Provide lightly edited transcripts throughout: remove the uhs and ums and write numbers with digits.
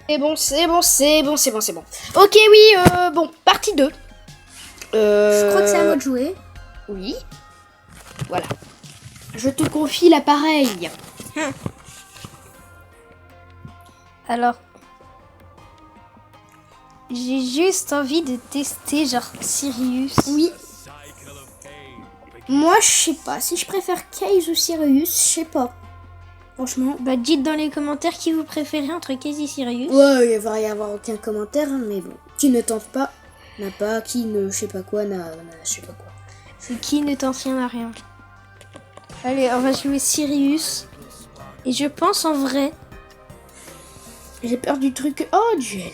C'est bon, c'est bon, c'est bon, c'est bon, c'est bon. Ok, oui, bon, partie 2. Je crois que c'est à moi de jouer. Oui. Voilà. Je te confie l'appareil. Alors, j'ai juste envie de tester genre Sirius. Oui. Moi, je sais pas. Si je préfère Case ou Sirius, je sais pas. Franchement. Bah dites dans les commentaires qui vous préférez entre Case et Sirius. Ouais, il va y avoir aucun commentaire, hein, mais bon. Qui ne tente pas, n'a pas. Qui ne je sais pas quoi, n'a je sais pas quoi. C'est qui ne t'en tient à rien. Allez, on va jouer Sirius. Et je pense en vrai. J'ai peur du truc. Oh, duel.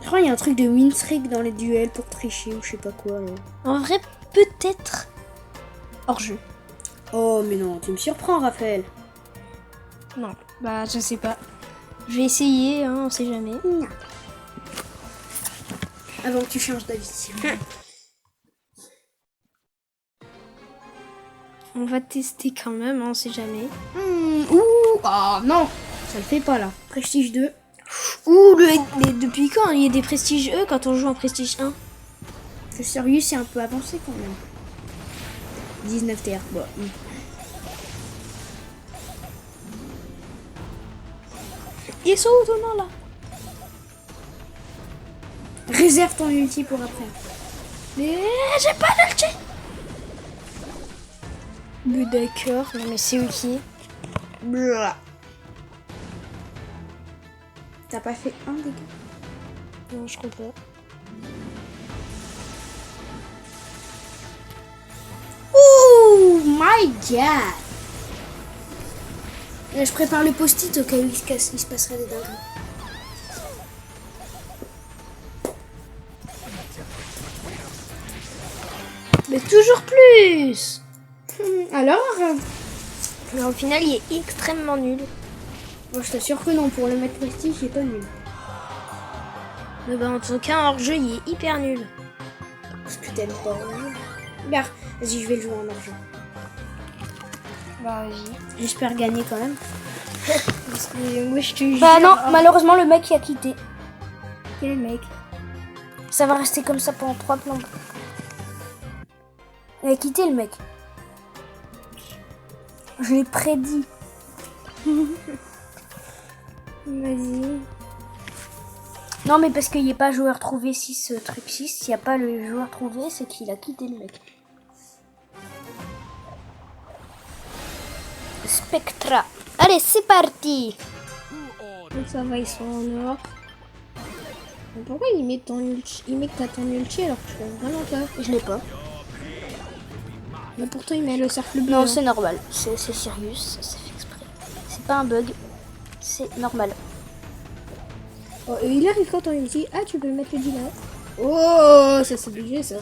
Je crois qu'il y a un truc de win streak dans les duels pour tricher ou je sais pas quoi. Là. En vrai, peut-être hors jeu. Oh, mais non, tu me surprends, Raphaël. Non, bah je sais pas. Je vais essayer, hein, on sait jamais. Non. Avant que tu changes d'avis. On va tester quand même, hein, on sait jamais. Ouh, ah non, ça le fait pas là. Prestige 2. Ouh, mais depuis quand il y a des prestiges E quand on joue en prestige 1? Le Sirius c'est un peu avancé quand même. 19 TR. Bon. Il saute ou non là? Réserve ton ulti pour après. Mais j'ai pas d'ulti. Mais d'accord, non mais c'est ok. Blah. T'as pas fait un dégât? Non, je crois pas. Oh my god! Là, je prépare le post-it au cas où il se passerait des dingueries. Mais toujours plus. Alors? Mais au final, il est extrêmement nul. Bon, je t'assure que non, pour le mettre prestige, il est pas nul. Mais bah en tout cas, hors jeu, il est hyper nul. Parce que t'aimes pas en jeu. Regarde, vas-y, je vais le jouer en hors-jeu. Bah vas-y. J'espère gagner quand même. Parce que moi je te jure. Bah non, malheureusement, le mec il a quitté. Quel mec? Ça va rester comme ça pendant 3 plombes. Il a quitté le mec. Je l'ai prédit. Vas-y. Non, mais parce qu'il n'y a pas joueur trouvé 6, truc 6. S'il n'y a pas le joueur trouvé, c'est qu'il a quitté le mec. Spectra. Allez, c'est parti. Donc ça va, ils sont en or. Mais pourquoi il met ton ulti? Il met que t'as ton ulti alors que je fais vraiment pas. Je l'ai pas. Mais pourtant il met le cercle bleu. Non, hein. c'est normal. C'est Sirius, c'est fait exprès. C'est pas un bug. C'est normal. Oh, et il arrive quand ton ulti. Ah, tu peux mettre le dina. Oh, ça c'est obligé ça.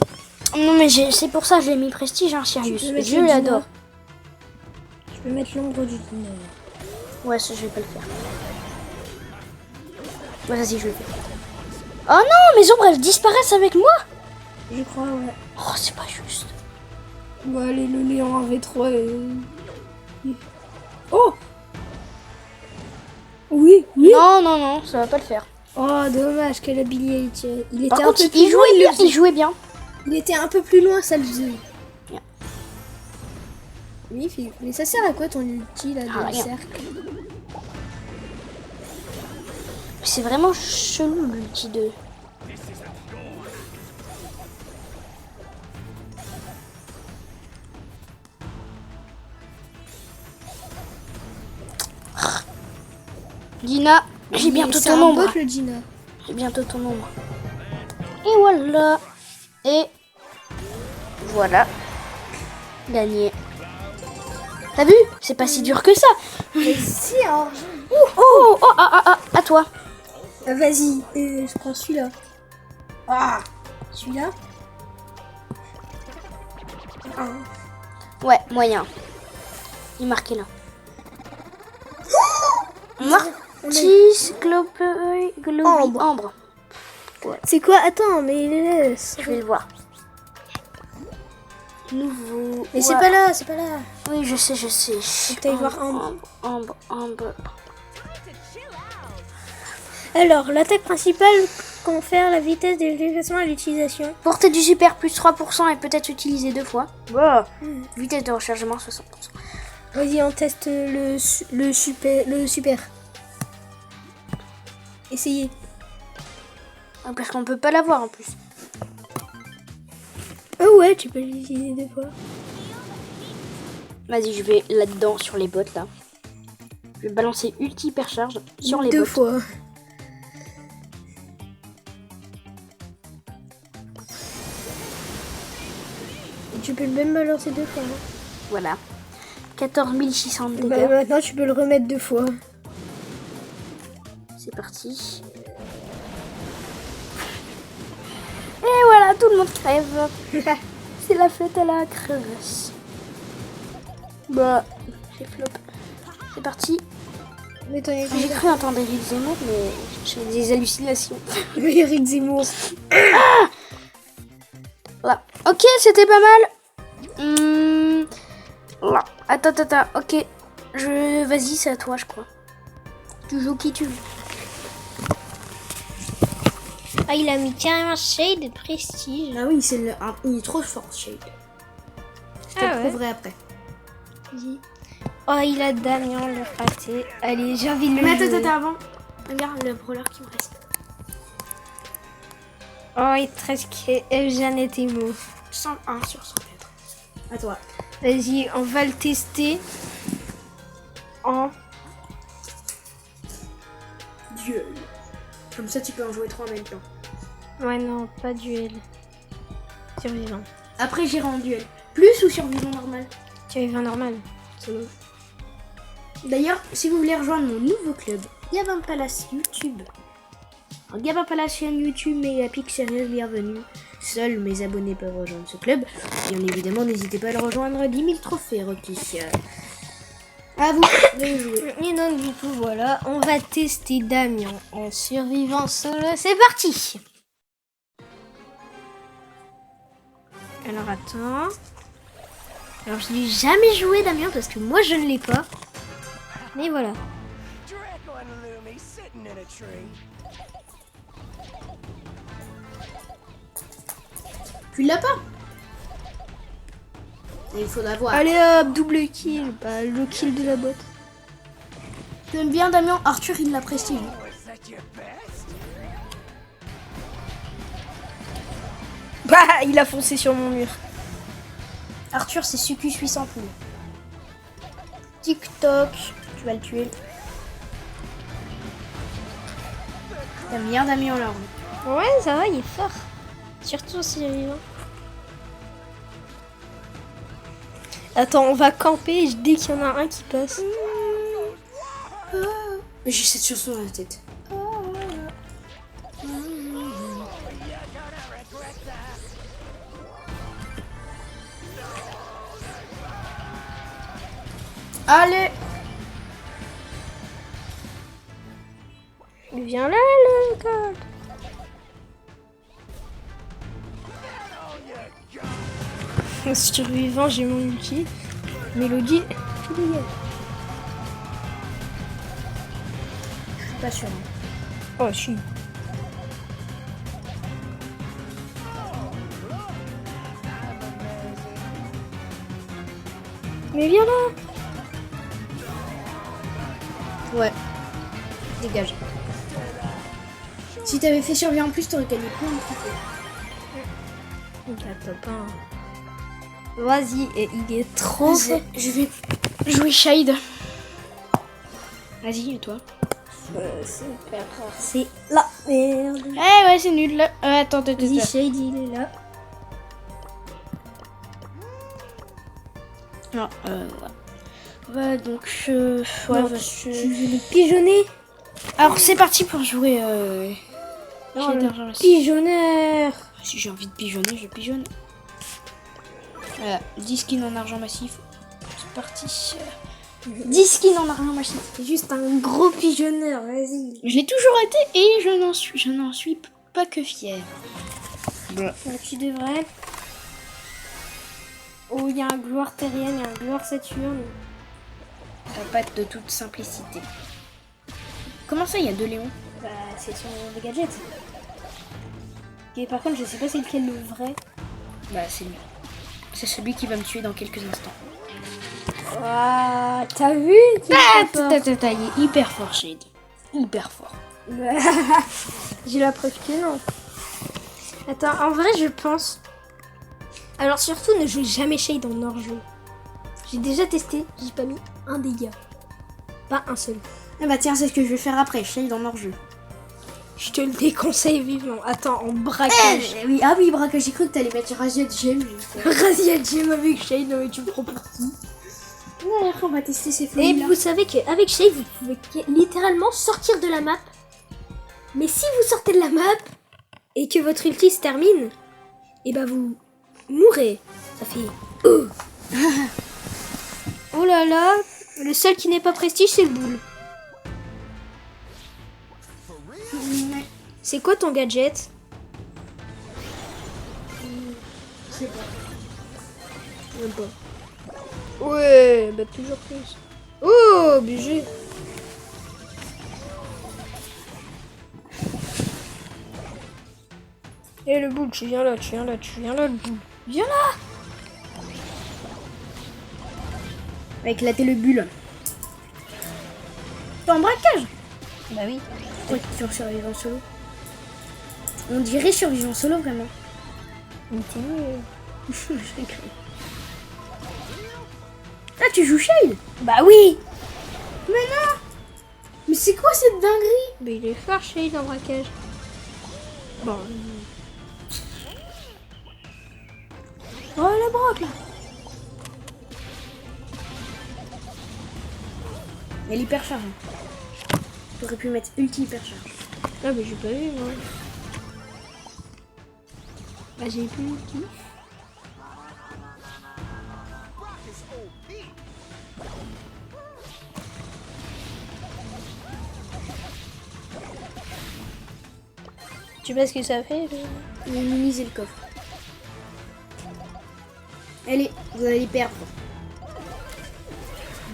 Non, mais c'est pour ça que j'ai mis prestige, hein, Sirius. Tu peux mettre Je le dina. l'adore. Je peux mettre l'ombre du dina. Ouais, ça, je vais pas le faire. Ouais, vas-y, je le fais. Oh non, mes ombres, elles disparaissent avec moi. Je crois, ouais. Oh, c'est pas juste. Bon, allez, le Léon en V3 Oh. Oui, oui. Non, non, non, ça va pas le faire. Oh, dommage que la Billy il était Par un contre, peu plus il loin. jouait bien. Il jouait bien. Il était un peu plus loin, ça le faisait. Bien. Oui, mais ça sert à quoi ton ulti là de Ah, rien. cercle? C'est vraiment chelou l'ulti de. Dina, j'ai bientôt C'est ton un nombre. bot, le Gina. J'ai bientôt ton nombre. Et voilà. Et voilà. Gagné. T'as vu? C'est pas si dur que ça. Mais si, alors. Oh, oh, à toi. Vas-y, je prends celui-là. Ah, celui-là. Ah. Ouais, moyen. Il marquait là. Martis, ambre. C'est quoi? Attends, mais laisse. Je vais le voir. Nouveau. Mais c'est pas là, c'est pas là. Oui, je sais, je sais. Faut que t'ailles voir Ambre. Ambre. Alors, l'attaque principale confère la vitesse de déplacement à l'utilisation. Portée du super plus 3% et peut-être utilisée 2 fois. Wow. Vitesse de rechargement 60%. Vas-y, on teste le super. Essayez. Ah, parce qu'on peut pas l'avoir en plus. Oh ouais, tu peux l'utiliser 2 fois. Vas-y, je vais là-dedans sur les bottes là. Je vais balancer ulti hypercharge sur les 2 bottes. fois. Et tu peux même balancer 2 fois. Hein. Voilà. 14 600 de dégâts. Bah, maintenant, tu peux le remettre 2 fois. C'est parti. Et voilà, tout le monde crève. C'est la fête à la crevasse. Bah, j'ai flop. C'est parti. Mais ton J'ai cru entendre Eric Zemmour, mais j'ai des hallucinations. Eric Zemmour. Voilà. Ok, c'était pas mal. Voilà. Attends. Ok. Vas-y, c'est à toi, je crois. Tu joues qui tu veux. Ah, il a mis carrément Shade de prestige. Ah oui, il est trop fort, Shade. Je te le prouverai après. Vas-y. Oh, il a Damien le raté. Allez, j'ai envie de le Mais jouer. attends, avant. Regarde le brawler qui me reste. Oh, il te reste Eugène et Timo. 101 sur 104. À toi. Vas-y, on va le tester en Duel. Comme ça, tu peux en jouer 3 en même temps. Ouais, non, pas duel. Survivant. Après, j'irai en duel. Plus ou survivant normal. Survivant normal. Solo. D'ailleurs, si vous voulez rejoindre mon nouveau club, Gabin Palace YouTube. Alors, Gabin Palace chaîne YouTube, mais Epic Sérieux, bienvenue. Seuls mes abonnés peuvent rejoindre ce club. Bien évidemment, n'hésitez pas à le rejoindre. 10 000 trophées requis. À vous de jouer. Et donc, du coup, voilà, on va tester Damien en survivant solo. C'est parti! Alors, attends. Alors, je n'ai jamais joué Damien parce que moi, je ne l'ai pas. Mais voilà. Tu l'as pas? Il faudra voir. Allez hop, double kill. Bah, le kill de la botte. Tu aimes bien Damien? Arthur, il l'a prestige. Bah, il a foncé sur mon mur. Arthur, c'est Sucus 800 poules. TikTok, tu vas le tuer. T'aimes bien Damien là. Ouais, ça va, il est fort. Surtout si vivant. Attends, on va camper dès qu'il y en a un qui passe. J'ai cette chanson dans la tête. Allez. Viens là, le gars. Survivant, j'ai mon ulti. Mélodie, tu dégages. Je suis pas sûre. Oh, je suis. Mais viens là. Ouais. Dégage. Si t'avais fait survie en plus, t'aurais gagné plein de trophées. Il a top 1. Vas-y, et il est trop fort. Je vais jouer Shade. Vas-y, et toi? Super rare. C'est la merde. Eh ouais, c'est nul là. Attends. Vas-y, Shade, il est là. Non, ouais, donc ouais, Non, tu veux le pigeonner? Alors c'est parti pour jouer Non, Shade le d'argent massif. pigeonneur. Si j'ai envie de pigeonner, je pigeonne. Voilà, 10 skins en argent massif. C'est parti. 10 skins en argent massif. C'est juste un gros pigeonneur, vas-y. Je l'ai toujours été et je n'en suis pas que fier. Là, tu devrais. Oh, il y a un gloire terrienne, il y a un gloire Saturne. Ça va pas être de toute simplicité. Comment ça, il y a 2 Léons? Bah, c'est sur le gadget. Et par contre, je sais pas c'est lequel le vrai. Bah, c'est lui. C'est celui qui va me tuer dans quelques instants. Ouah, t'as vu qu'il est fort. Il est hyper fort, Shade. Hyper fort. J'ai la preuve que non. Attends, en vrai, je pense. Alors, surtout, ne jouez jamais Shade en hors-jeu. J'ai déjà testé, j'ai pas mis un dégât. Pas un seul. Ah bah tiens, c'est ce que je vais faire après, Shade en hors-jeu. Je te le déconseille vivement. Attends, en braquage. Oui, ah oui, braquage, j'ai cru que t'allais mettre Razia Gem. Razia Gem avec Shade, non mais tu me prends pour qui? Ouais, après on va tester ces Et folies. vous savez qu'avec Shade, vous pouvez littéralement sortir de la map. Mais si vous sortez de la map et que votre ulti se termine, et bah vous mourrez. Ça fait... Oh là là, le seul qui n'est pas prestige, c'est le boule. C'est quoi ton gadget? Je sais pas. Même pas. Ouais, bah toujours plus. Oh, obligé. Et le boule, tu viens là, tu viens là, tu viens là, le boule. Viens là. Va éclater le bulle. T'es en braquage? Bah oui. Pourquoi tu es en survivant solo? On dirait survivant solo vraiment. Mais t'es nul. Je rigole. Ah, tu joues Shade? Bah oui. Mais non! Mais c'est quoi cette dinguerie? Bah il est fort, Shade, en braquage. Bon. Oh la broc là! Elle est hyper charge. J'aurais pu mettre ulti hyper charge. Ah bah j'ai pas vu moi. Bah j'ai plus ulti. Tu sais pas ce que ça fait? Il a minimisé le coffre. Allez, vous allez perdre.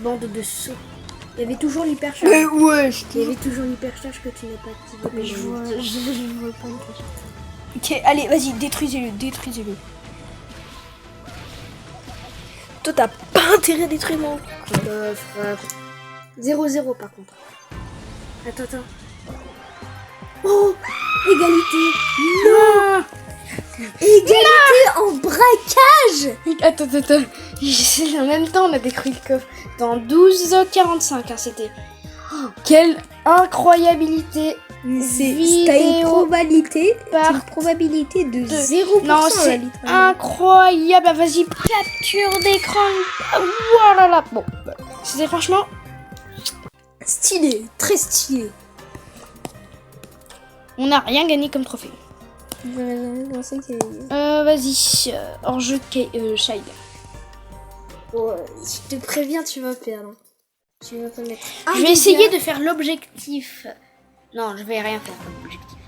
Bande de sots. Il y avait toujours l'hypercharge. Ouais, Il y avait toujours l'hypercharge que tu n'as pas activé. mais je vois pas une question. Ok, allez, vas-y, détruisez-le, détruisez-le. Toi, t'as pas intérêt à détruire mon Coffre. 0-0 par contre. Attends. Oh, égalité. Non. égalité en braquage. Attends. En même temps, on a détruit le coffre. Dans 12h45, hein, c'était. Oh, quelle incroyabilité. T'as une probabilité, par probabilité de 0%. Non, c'est incroyable. Ah, vas-y, capture d'écran. Voilà. Bon, c'était franchement stylé, très stylé. on n'a rien gagné comme trophée. Vas-y, hors-jeu Shade. Ouais, je te préviens, tu vas perdre. Tu vas pas mettre. Je vais essayer de faire l'objectif. Non, je vais rien faire comme objectif.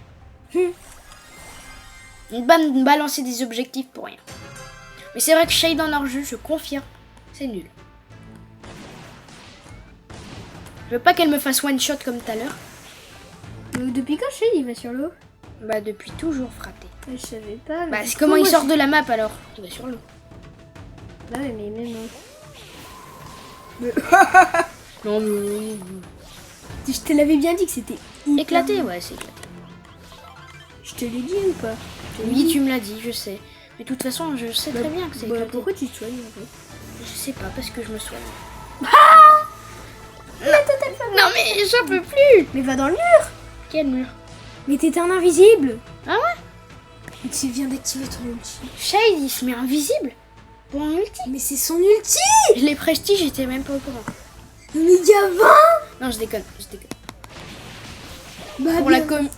Balancer des objectifs pour rien. Mais c'est vrai que Shade en hors-jeu, je confirme, c'est nul. Je veux pas qu'elle me fasse one shot comme tout à l'heure. Depuis quand Shade il va sur l'eau? Bah depuis toujours fraté. Je savais pas. Bah c'est comment il sort de la map alors? Il va sur l'eau. Bah ouais, mais même. Non mais... Je te l'avais bien dit que c'était Éclaté, ouais c'est éclaté. Je te l'ai dit ou pas? Oui tu me l'as dit, je sais. Mais de toute façon je sais très bien que c'est éclaté. Pourquoi tu te soignes en fait? Je sais pas, parce que je me soigne. Non mais j'en peux plus. Mais va dans le mur. Quel mur? Mais t'étais un invisible. Ah ouais? Mais tu viens d'activer ton ulti. Shade il se met invisible pour un ulti. Mais c'est son ulti. Je l'ai prestige, j'étais même pas au courant. Mais il y a 20. Non je déconne. Bah Pour bien. la com...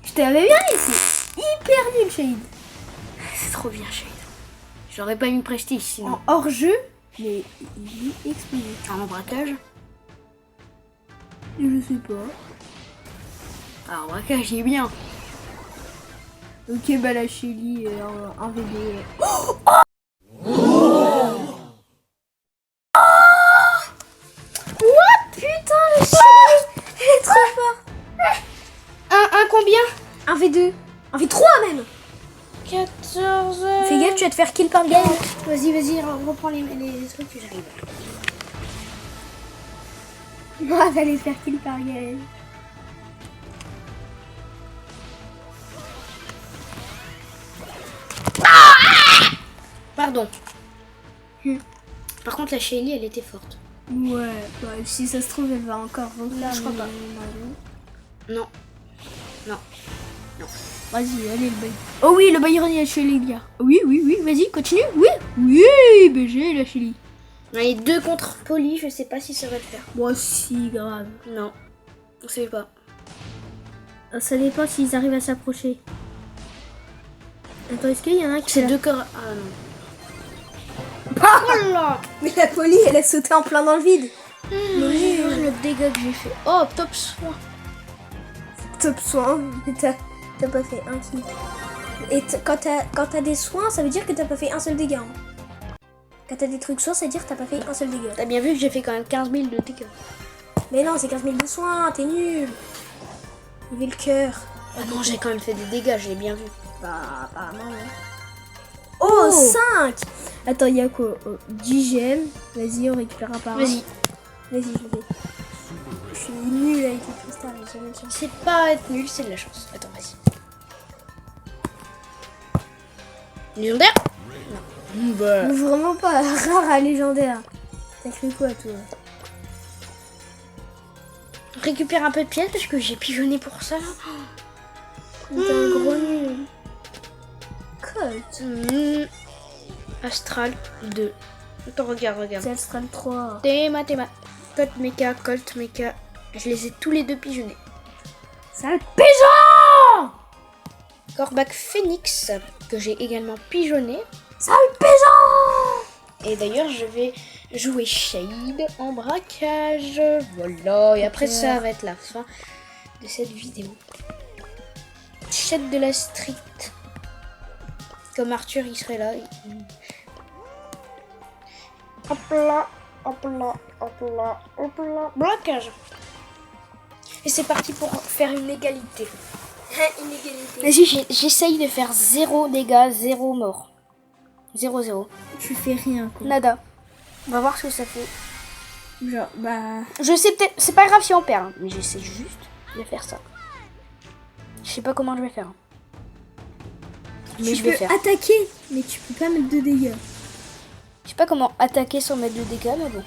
Je t'avais bien dit, c'est hyper nul Shade. C'est trop bien Shade. J'aurais pas mis prestige sinon. En hors-jeu, mais il est explosé. En braquage? Je sais pas. Ah en braquage il est bien. Ok, bah la Shelly, un V2. What? Putain, la Shelly, elle est trop forte. combien? 1v2. 1v3 même. 14. Fais gaffe, tu vas te faire kill par Gaël. Vas-y, reprends les trucs que j'arrive. Moi, va les faire kill par Gaël. Pardon. Par contre, la Shelly, elle était forte. Ouais, si ça se trouve, elle va encore Là, je crois pas. Non. Vas-y, allez, le bail. Oh oui, le Byron, il a chez les gars. Oui, vas-y, continue. Oui, BG, la Shelly. Les 2 contre Polly, je sais pas si ça va le faire. Bon, si, grave. Non. On sait pas. Ça dépend s'ils arrivent à s'approcher. Attends, est-ce qu'il y en a un qui... C'est 2 corps. Ah non. Oh là. Mais la Polly, elle a sauté en plein dans le vide. Le dégât que j'ai fait. Oh, top soin. Top soin. T'as pas fait un kill. Et quand t'as des soins, ça veut dire que t'as pas fait un seul dégât. Hein. Quand t'as des trucs soins, ça veut dire que t'as pas fait un seul dégât. T'as bien vu que j'ai fait quand même 15 000 de dégâts. Mais non, c'est 15 000 de soins, t'es nul. Il avait le cœur. Ah non, j'ai quand même fait des dégâts, j'ai bien vu. Bah, apparemment, ouais. Oh, 5. Attends, il y a quoi 10 gemmes. Vas-y, on récupère un par un. Vas-y, je vais. Je suis nulle avec les cristals, j'ai jamais de chance. c'est pas être nul, c'est de la chance. Attends, vas-y. Légendaire? Non. Bah. Vraiment pas rare à légendaire. T'as cru quoi, toi? Récupère un peu de pièces parce que j'ai pigeonné pour ça. T'es un gros nul. Colt. Astral 2. Attends, regarde. C'est Astral 3. Théma. Colt Mecha, Colt Mecha. Je les ai tous les 2 pigeonnés. Sale pigeon! Corbac Phoenix, que j'ai également pigeonné. Sale pigeon! Et d'ailleurs, je vais jouer Shade en braquage. Voilà. Et après, ça va être la fin de cette vidéo. Shade de la street. Comme Arthur, il serait là. Hop là. Braquage. Et c'est parti pour faire une égalité. Inégalité. Vas-y, j'essaye de faire 0 dégâts, 0 mort. 0-0. Tu fais rien, quoi. Nada. On va voir ce que ça fait. Genre, bah... Je sais peut-être... C'est pas grave si on perd, hein, mais j'essaie juste de faire ça. Je sais pas comment je vais faire. Mais tu je vais peux faire. attaquer, mais tu peux pas mettre de dégâts. Je sais pas comment attaquer sans mettre de dégâts, mais bon.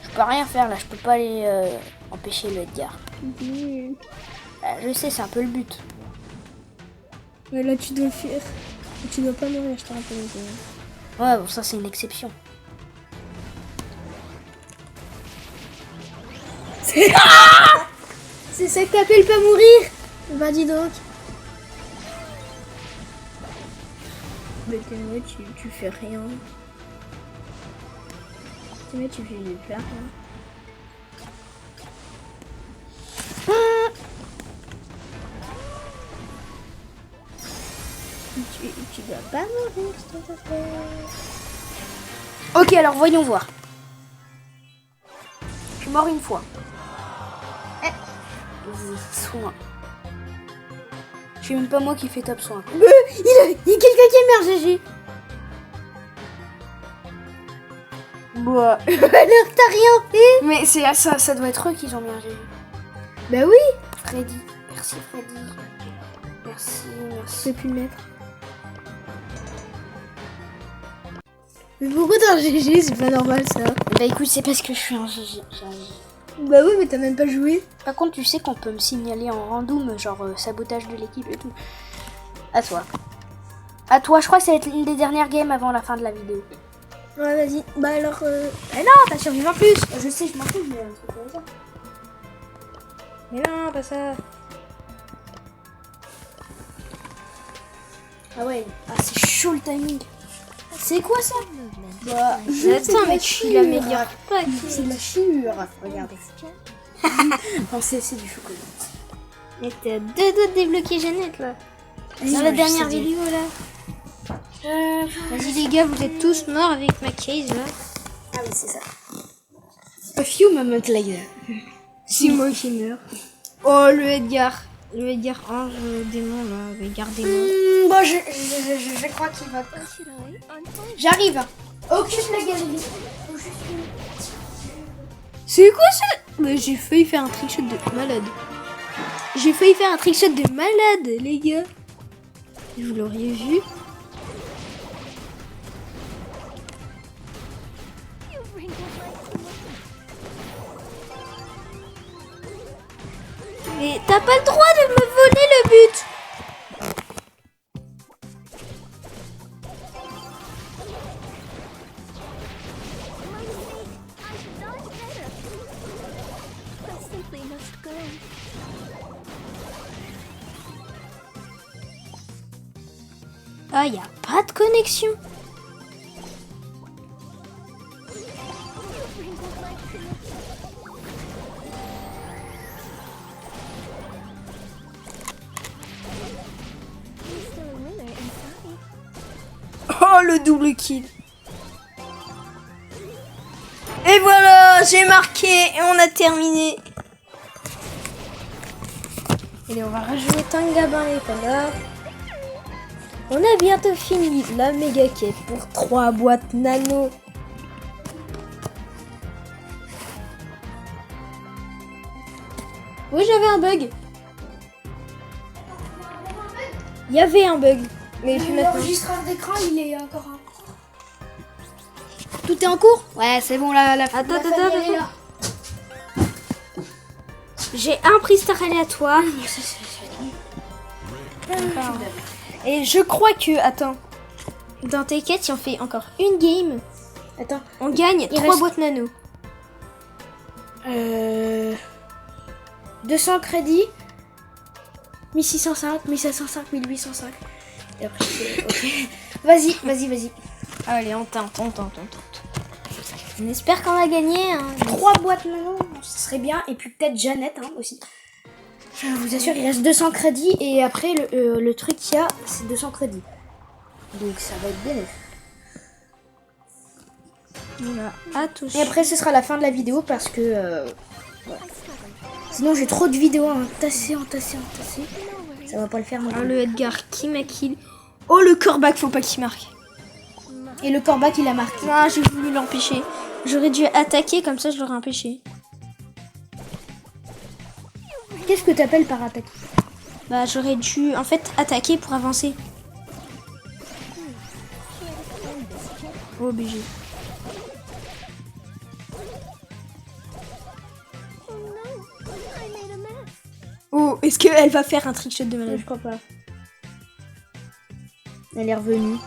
Je peux rien faire là, je peux pas aller empêcher le Edgar. Je sais, c'est un peu le but. Ouais, là, tu dois faire... Tu dois pas mourir, je te rappelle. Ouais, bon, ça c'est une exception. C'est ça que t'appelles pas mourir? Bah dis donc. Mais ouais, tu fais rien. Tu fais du plat. Tu dois pas mourir, s'il te plaît. Ok, alors voyons voir. Je suis mort une fois. Soin. Je sais même pas moi qui fais top soin. Il y a quelqu'un qui est mort, GG. Bah. Alors t'as rien fait. Mais c'est ça doit être eux qui ont bien géré. Bah oui. Freddy. Merci Freddy. Merci. Je peux plus le mettre. Mais pourquoi t'as un GG? C'est pas normal ça. Bah écoute, c'est parce que je suis un GG. Bah oui, mais t'as même pas joué. Par contre, tu sais qu'on peut me signaler en random, genre sabotage de l'équipe et tout. À toi. À toi, je crois que ça va être une des dernières games avant la fin de la vidéo. Ouais, vas-y. Bah alors... Ah non, t'as survécu en plus. Je sais, je m'en fous, mais un truc comme ça. Mais non, pas ça. Ah ouais, c'est chaud le timing. C'est quoi ça? Bah, attends, mais tu la meilleure pas. c'est de la chure. Regardez. Non, c'est du chocolat. Mais t'es à 2 doigts de débloquer Jeannette là. Dans la dernière vidéo là. Vas-y les gars, vous êtes tous morts avec ma case là. Ah oui, c'est ça. A few moments later. C'est moi qui meurs. Oh le Edgar. Le Edgar Ange démon là, le Edgar démon. Bon, je crois qu'il va. J'arrive. Occupe la galerie. C'est quoi ça? Mais j'ai failli faire un trickshot de malade. J'ai failli faire un trickshot de malade, les gars. Vous l'auriez vu. Mais t'as pas le droit de me voler le but. Ah, y a pas de connexion. Oh, le double kill. Et voilà, j'ai marqué et on a terminé. Allez, on va rajouter Tangabin et Panda. On a bientôt fini la méga quête pour 3 boîtes nano. Oui, j'avais un bug. Il y avait un bug. Mais plus maintenant. L'enregistreur d'écran, il est encore en cours. Tout est en cours? Ouais, c'est bon, la Attends. famille est là. J'ai un freestyle aléatoire. Et je crois que... Attends. Dans tes quêtes, si on fait encore une game, Attends. on gagne 3 reste- boîtes nano. 200 crédits. 1605, 1705, 1805. Et après, ok. Vas-y. Allez, on tente. On espère qu'on va gagner. Hein. 3 boîtes nano, ce serait bien. Et puis peut-être Jeannette aussi. Je vous assure, il reste 200 crédits. Et après, le truc qu'il y a, c'est 200 crédits. Donc ça va être bien. Voilà, à toucher. Et après, ce sera la fin de la vidéo parce que... voilà. Sinon, j'ai trop de vidéos à entasser. Ça va pas le faire non Ah, plus. le Edgar qui m'a kill. Oh, le corbac, faut pas qu'il marque. Et le corbac, il a marqué. Ah, j'ai voulu l'empêcher. J'aurais dû attaquer, comme ça je l'aurais empêché. Qu'est-ce que t'appelles par attaque? Bah, j'aurais dû, en fait, attaquer pour avancer. Oh, BG. Oh, est-ce qu'elle va faire un trickshot de malade? Je crois pas. Elle est revenue.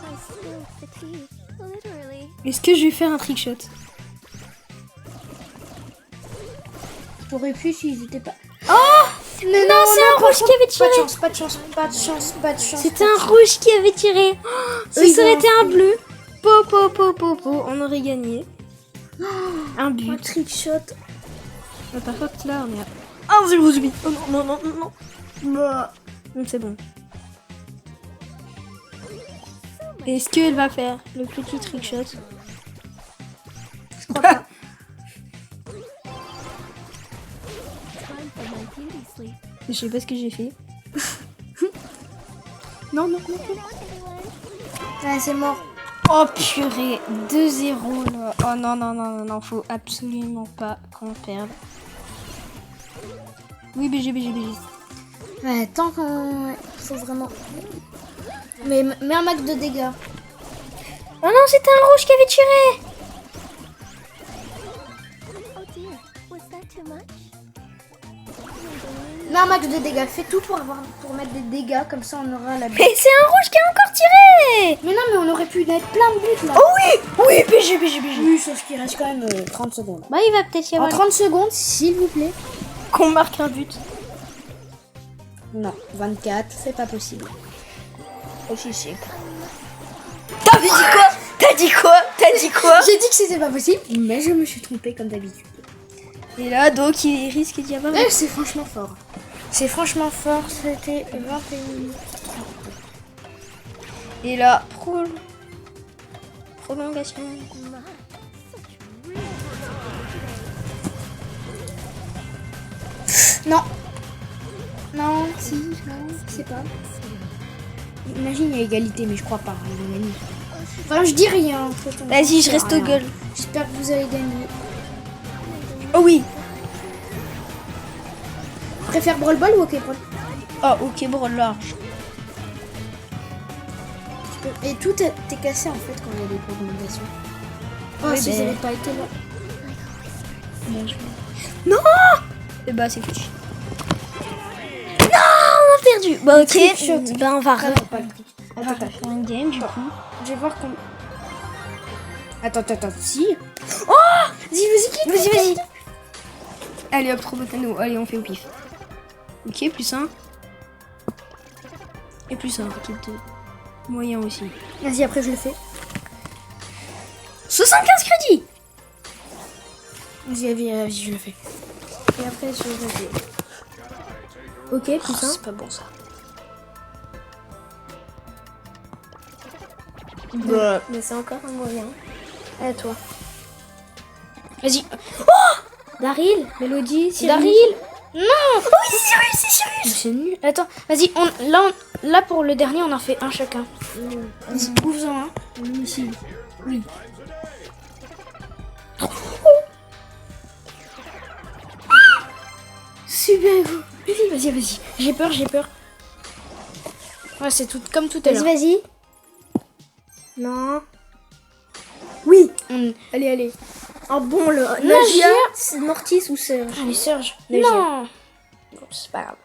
Est-ce que je vais faire un trickshot? T'aurais pu s'ils étaient pas... Oh Mais non, c'est un rouge qui avait tiré. Pas de chance. C'était un rouge qui avait tiré. Oh, Eux, si ça ils aurait ont été un bleu. Po, on aurait gagné. Un Un but. trickshot. Mais par contre, là, on est à 1-0. Oh non. Bah. Donc c'est bon. Est-ce qu'elle va faire le petit trickshot? Je crois pas. Je sais pas ce que j'ai fait. Non. Ouais, c'est mort. Oh purée, 2-0 là. Oh non, faut absolument pas qu'on perde. Oui, BG. Ouais, tant qu'on... faut vraiment... Mais mets un max de dégâts. Oh non, c'était un rouge qui avait tiré. Mets un max de dégâts. Fais tout pour mettre des dégâts. Comme ça, on aura la... Mais c'est un rouge qui a encore tiré. Mais non, mais on aurait pu mettre plein de buts là. Oh oui, BG. Oui, sauf qu'il reste quand même 30 secondes. Bah, il va peut-être y En avoir 30 secondes, s'il vous plaît. qu'on marque un but. Non, 24, c'est pas possible. Aussi c'est. T'as dit quoi? J'ai dit que c'était pas possible, mais je me suis trompée comme d'habitude. Et là, donc, il risque d'y avoir... C'est franchement fort. C'était 21 minutes. Et là, prolongation. Non. Non, si, non, je sais pas. Imagine, il y a égalité, mais je crois pas. Ils vont gagner. Enfin, je dis rien. Vas-y, je reste au gueule. J'espère que vous allez gagner. Oh oui. Tu préfères Brawl Ball ou OK Brawl? Oh, ok, Brawl large. Et tout t'es cassé en fait quand il y a des recommandations. Oh, Oui, si ben- ça n'avait pas été là. Non. Et bah, c'est foutu. Non, on a perdu. Bah, ok. Trickshot. Bah, on va Ah non, pas le trick. Attends, faire une game du coup. Je vais voir comment. Attends, si. Oh, Vas-y. Allez hop, trop botano. Allez, on fait au pif. Ok, plus 1. Et plus 1, ok, 2. Moyen aussi. Vas-y, après je le fais. 75 crédits. Vas-y, je le fais. Et après, je le fais. Ok, plus 1. C'est pas bon ça. Mais c'est encore un moyen. À toi. Vas-y. Daryl, Mélodie, Cyrus. Daryl. Non. Oui, c'est Cyrus. Mais c'est nul. Attends, vas-y. Là pour le dernier, on en fait un chacun. Vas-y, ouvre-en un. Ici. Oui. Super. Vas-y. J'ai peur. Ouais, c'est tout comme tout à l'heure. Vas-y. Non. Oui. Allez. Oh bon, le Nagia. c'est Mortis ou Serge? Allez, Serge. Nagia. Non. Bon, c'est pas grave.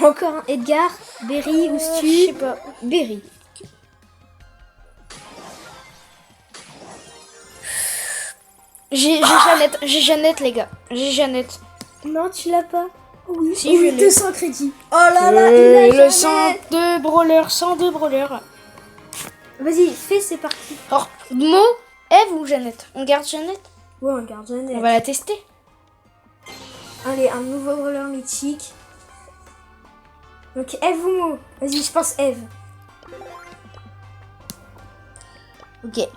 Encore un Edgar, Berry ou Je Stu? sais pas. Berry. J'ai Jeannette, les gars. J'ai Jeannette. Non, tu l'as pas. Oui, Si, je l'ai. 200 crédits. Oh là là, il a Le Jeannette. 102 brawlers. Vas-y, fais, c'est parti. Alors, Mo, Eve ou Jeannette? On garde Jeannette? Ouais, on garde Jeannette. On va la tester. Allez, un nouveau brawler mythique. Donc, Eve ou Mo? Vas-y, je pense Eve. Ok,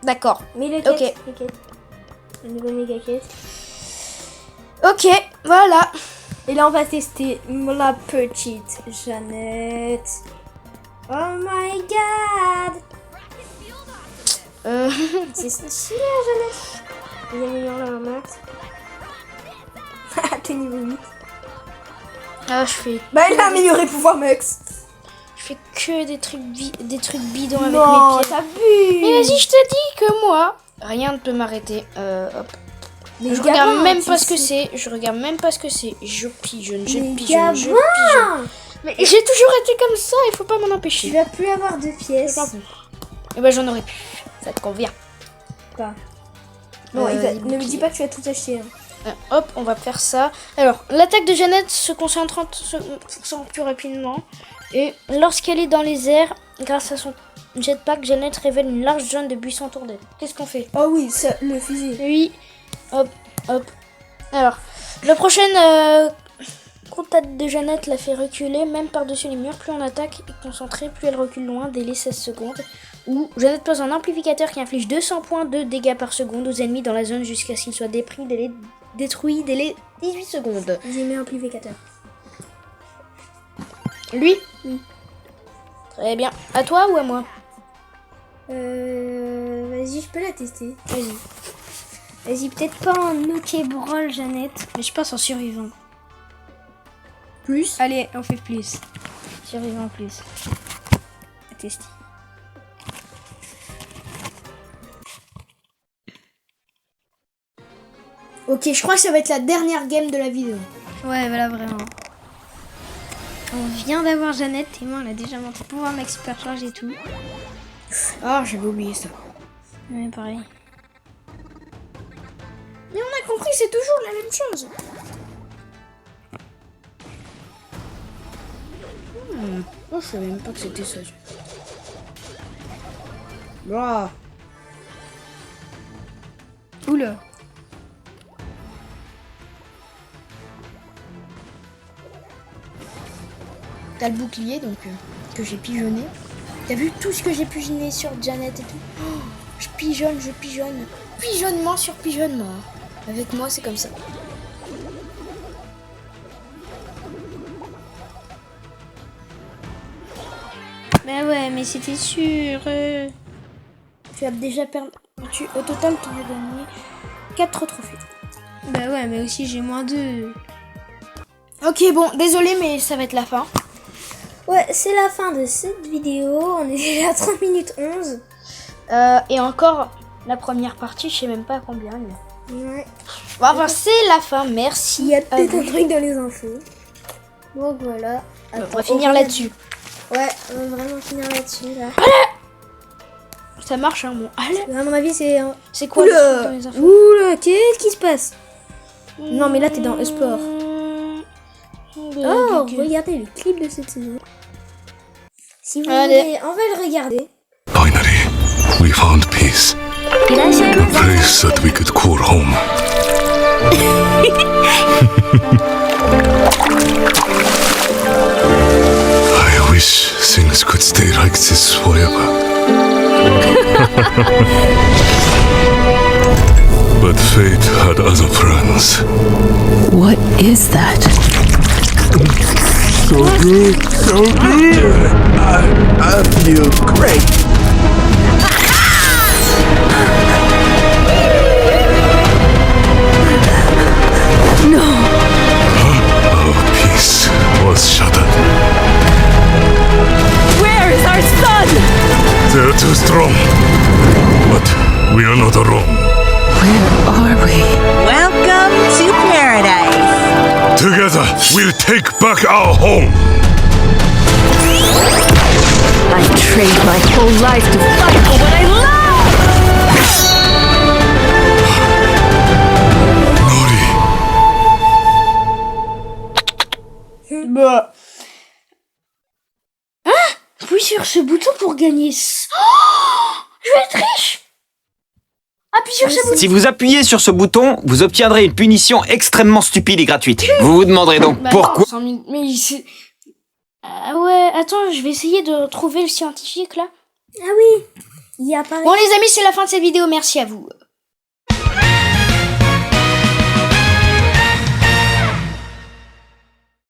d'accord. Mais le Ok. quête. Le nouveau méga quête. Ok, voilà. Et là, on va tester la petite Jeannette. Oh my god! C'est stylé, Jeannette. Il améliore la max. T'es niveau 8. Ah, je fais Bah, il a amélioré pouvoir max. que des trucs bidons avec Non, mes pieds. t'abuses. Mais vas-y, je te dis que moi, rien ne peut m'arrêter. Hop. Les Je regarde gamins, même tu pas ce que sais. c'est. Je regarde même pas ce que c'est. Je pigeonne. Les pigeonne. gamins. Mais j'ai toujours été comme ça. Il faut pas m'en Tu empêcher. vas plus avoir de pièces. Et ben j'en aurais pu. Ça te convient. Pas. Non, les ne me dis boucliers. pas que tu as tout acheté. Hein. Hop, on va faire ça. Alors, l'attaque de Jeannette se concentre 30% plus rapidement. Et lorsqu'elle est dans les airs, grâce à son jetpack, Jeannette révèle une large zone de buissons autour d'elle. Qu'est-ce qu'on fait? Oh oui, ça, le fusil. Oui. Hop. Alors, le prochain contact de Jeannette la fait reculer, même par-dessus les murs. Plus on attaque et concentré, plus elle recule loin, délai 16 secondes. Ou Jeannette pose un amplificateur qui inflige 200 points de dégâts par seconde aux ennemis dans la zone jusqu'à ce qu'ils soient détruits délai 18 secondes. J'ai mis un amplificateur. Lui? Oui. Très bien. À toi ou à moi? Vas-y, je peux la tester. Vas-y. Vas-y, peut-être pas en OK Brawl, Jeannette. Mais je passe en survivant. Plus. Allez, on fait plus. Survivant plus. À tester. Ok, je crois que ça va être la dernière game de la vidéo. Ouais, voilà, vraiment. On vient d'avoir Jeannette et moi, on a déjà monté pouvoir max supercharge et tout. Ah, j'avais oublié ça. Ouais, pareil. Mais on a compris, c'est toujours la même chose. Oh, je savais même pas que c'était ça. Blah. Oula. T'as le bouclier donc que j'ai pigeonné. T'as vu tout ce que j'ai pigeonné sur Jeannette et tout? Oh, je pigeonne. Pigeonnement sur pigeonnement. Avec moi, c'est comme ça. Bah ouais, mais c'était sûr. Tu as déjà perdu. Au total, tu as gagné 4 trophées. Bah ouais, mais aussi j'ai moins 2. Ok, bon, désolé, mais ça va être la fin. Ouais, c'est la fin de cette vidéo. On est déjà à 30 minutes 11. Et encore, la première partie, je sais même pas combien. Mais... Ouais. Bon, enfin, c'est la fin, merci. Il y a peut-être un truc dans les infos. Donc voilà. On va finir là-dessus. Ouais, on va vraiment finir là-dessus là. Ça marche, hein, bon. Allez. À mon avis, c'est. C'est quoi le truc dans les infos? Oula, qu'est-ce qui se passe? Non, mais là, t'es dans e-sport. Oh, regardez le clip de cette saison. Si vous voulez, on va le regarder. Finally, we found peace. A place that we could call home. I wish things could stay like this forever. But fate had other plans. What is that? So good, so good. I feel great. Our peace was shattered. Where is our son? They're too strong. But we are not alone. Where are we? Welcome to paradise. Together, we'll take back our home. I trade my whole life to fight for what I love! Nori, Bah. Hein? Appuie sur ce bouton pour gagner. Oh, je vais être riche. Appuie sur ce bouton. Si vous appuyez sur ce bouton, vous obtiendrez une punition extrêmement stupide et gratuite. Vous vous demanderez donc Bah pourquoi... non, 100 000, mais c'est... Ah ouais, attends, je vais essayer de trouver le scientifique là. Ah oui, il y a pas. Bon les amis, c'est la fin de cette vidéo, merci à vous.